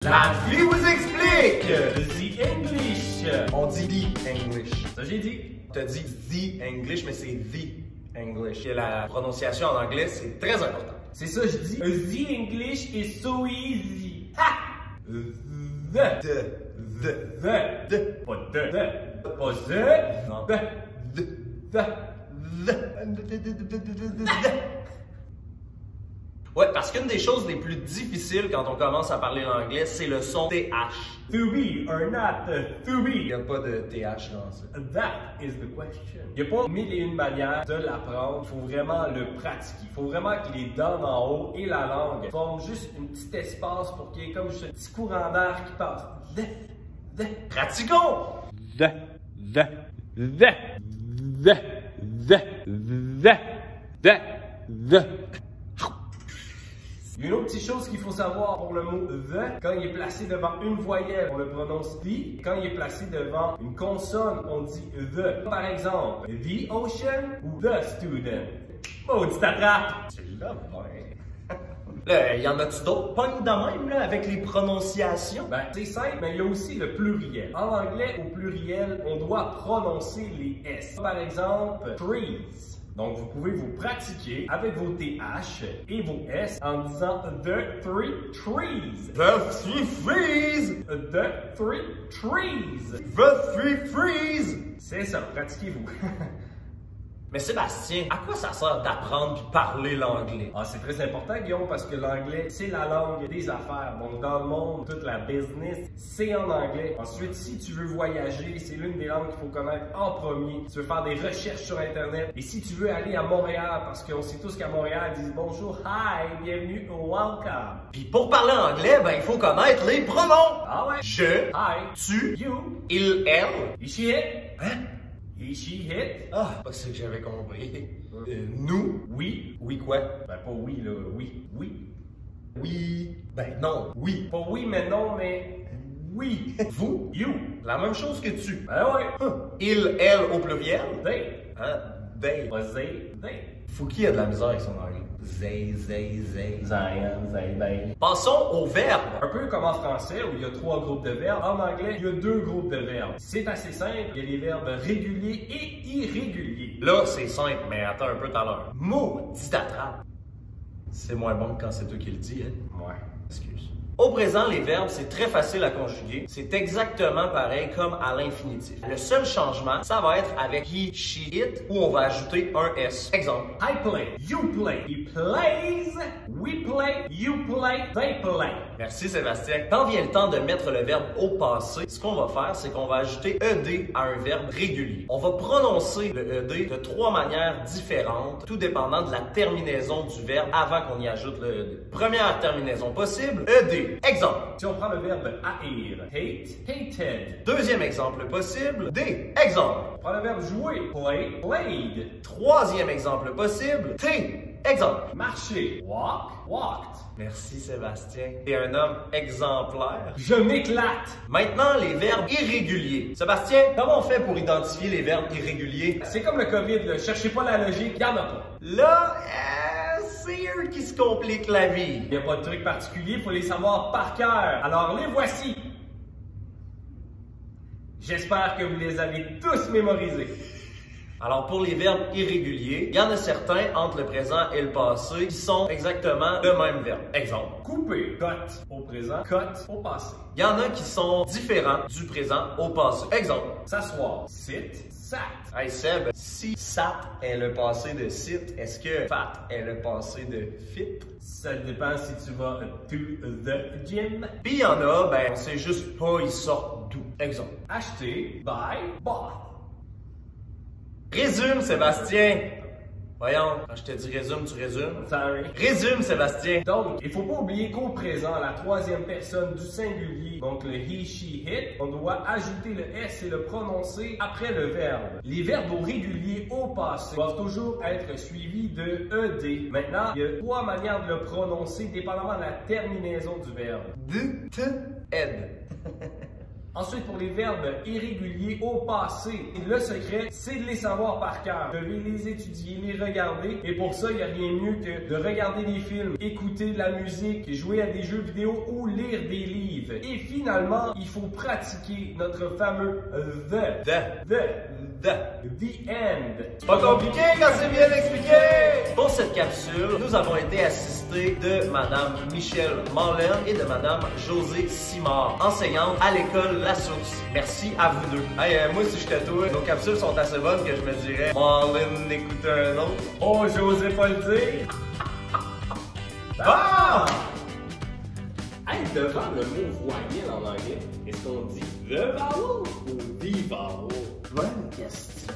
La vie vous explique! The English! On dit the English. Ça j'ai dit. T'as dit the English, mais c'est the English. Et la prononciation en anglais, c'est très important. C'est ça, je dis. The English is so easy. Ha! The. Pas de. Pas the. Non. The. Ouais, parce qu'une des choses les plus difficiles quand on commence à parler l'anglais, c'est le son TH. To be or not to Il be. n'y a pas de TH dans ça. That is the question. Il n'y a pas mille et une manières de l'apprendre. Il faut vraiment le pratiquer. Il faut vraiment que les dents en haut et la langue forment juste un petit espace pour qu'il y ait comme juste un petit courant d'air qui passe. Pratiquons! Il y a une autre petite chose qu'il faut savoir pour le mot the. Quand il est placé devant une voyelle, on le prononce the. Quand il est placé devant une consonne, on dit the. Par exemple, the ocean ou the student. Oh, tu t'attrapes! Tu l'as, Là, y en a-tu d'autres pognes de même, là, avec les prononciations? Ben, c'est simple, mais il y a aussi le pluriel. En anglais, au pluriel, on doit prononcer les S. Par exemple, trees. Donc, vous pouvez vous pratiquer avec vos TH et vos S en disant the three trees. The three freeze! The three trees. The three freeze! C'est ça, pratiquez-vous. Mais Sébastien, à quoi ça sert d'apprendre puis parler l'anglais? Ah, c'est très important, Guillaume, parce que l'anglais, c'est la langue des affaires. Donc, dans le monde, toute la business, c'est en anglais. Ensuite, si tu veux voyager, c'est l'une des langues qu'il faut connaître en premier. Tu veux faire des recherches sur Internet. Et si tu veux aller à Montréal, parce qu'on sait tous qu'à Montréal, ils disent bonjour, hi, bienvenue, welcome. Puis pour parler anglais, ben il faut connaître les pronoms. Ah ouais? Je, Hi, tu, you, il, elle. he, she, it. Hein? He, she, it. Ah, pas ce que j'avais compris. Nous. Oui. Oui quoi? Ben, pas oui, là. Oui. Oui. Oui. Ben non. Oui. Pas oui, mais non, mais oui. Vous. You. La même chose que tu. Ben ouais. Il, elle au pluriel. They. Hein? They. Pas they. They. Fouki a de la misère avec son anglais. Zay, zay, zay. Zion, zay, they. Passons au verbe. Un peu comme en français où il y a 3 groupes de verbes, en anglais, il y a 2 groupes de verbes. C'est assez simple, il y a les verbes réguliers et irréguliers. Là, c'est simple, mais attends un peu tout à l'heure. Maudit d'attrape. C'est moins bon que quand c'est toi qui le dis, hein? Ouais. Excuse. Au présent, les verbes, c'est très facile à conjuguer. C'est exactement pareil comme à l'infinitif. Le seul changement, ça va être avec he, she, it, où on va ajouter un S. Exemple. I play, you play, he plays, we play, you play, they play. Merci Sébastien. Quand vient le temps de mettre le verbe au passé, ce qu'on va faire, c'est qu'on va ajouter ED à un verbe régulier. On va prononcer le ED de 3 manières différentes, tout dépendant de la terminaison du verbe avant qu'on y ajoute le ED. Première terminaison possible, ED. Exemple. Si on prend le verbe haïr, hate, hated. Deuxième exemple possible, D. Exemple. On prend le verbe jouer, play, played. Troisième exemple possible, T. Exemple. Marcher, walk, walked. Merci Sébastien. T'es un homme exemplaire. Je m'éclate. Maintenant, les verbes irréguliers. Sébastien, comment on fait pour identifier les verbes irréguliers? C'est comme le COVID, là. Cherchez pas la logique, il y en a pas. Là, c'est eux qui se compliquent la vie. Il n'y a pas de truc particulier, il faut les savoir par cœur. Alors les voici. J'espère que vous les avez tous mémorisés. Alors pour les verbes irréguliers, il y en a certains entre le présent et le passé qui sont exactement le même verbe. Exemple. Couper, cut au présent, cut au passé. Il y en a qui sont différents du présent au passé. Exemple. S'asseoir, sit, sat. Hey Seb, si sat est le passé de sit, est-ce que fat est le passé de fit? Ça dépend si tu vas to the gym. Puis il y en a, ben on sait juste pas ils sortent d'où. Exemple. Acheter, buy, bought. Résume Sébastien. Voyons, quand je te dis résume, tu résumes. Sorry. Résume Sébastien. Donc, il faut pas oublier qu'au présent, la troisième personne du singulier, donc le he, she, it, on doit ajouter le S et le prononcer après le verbe. Les verbes au régulier au passé doivent toujours être suivis de ED. Maintenant, il y a 3 manières de le prononcer dépendamment de la terminaison du verbe. De, te, ed. Ensuite, pour les verbes irréguliers au passé, le secret, c'est de les savoir par cœur. Vous devez les étudier, les regarder. Et pour ça, il n'y a rien de mieux que de regarder des films, écouter de la musique, jouer à des jeux vidéo ou lire des livres. Et finalement, il faut pratiquer notre fameux the end. C'est pas compliqué quand c'est bien expliqué! Pour cette capsule, nous avons été assistés de Madame Michelle Marlène et de Madame Josée Simard, enseignantes à l'école La Source. Merci à vous deux. Hey, moi, si j'étais toi, nos capsules sont assez bonnes que je me dirais Marlène, écoute un autre. Oh, j'osais pas le dire. Ah! Hey, devant le mot voyelle en anglais, est-ce qu'on dit the vowel ou the vowel? Bonne question.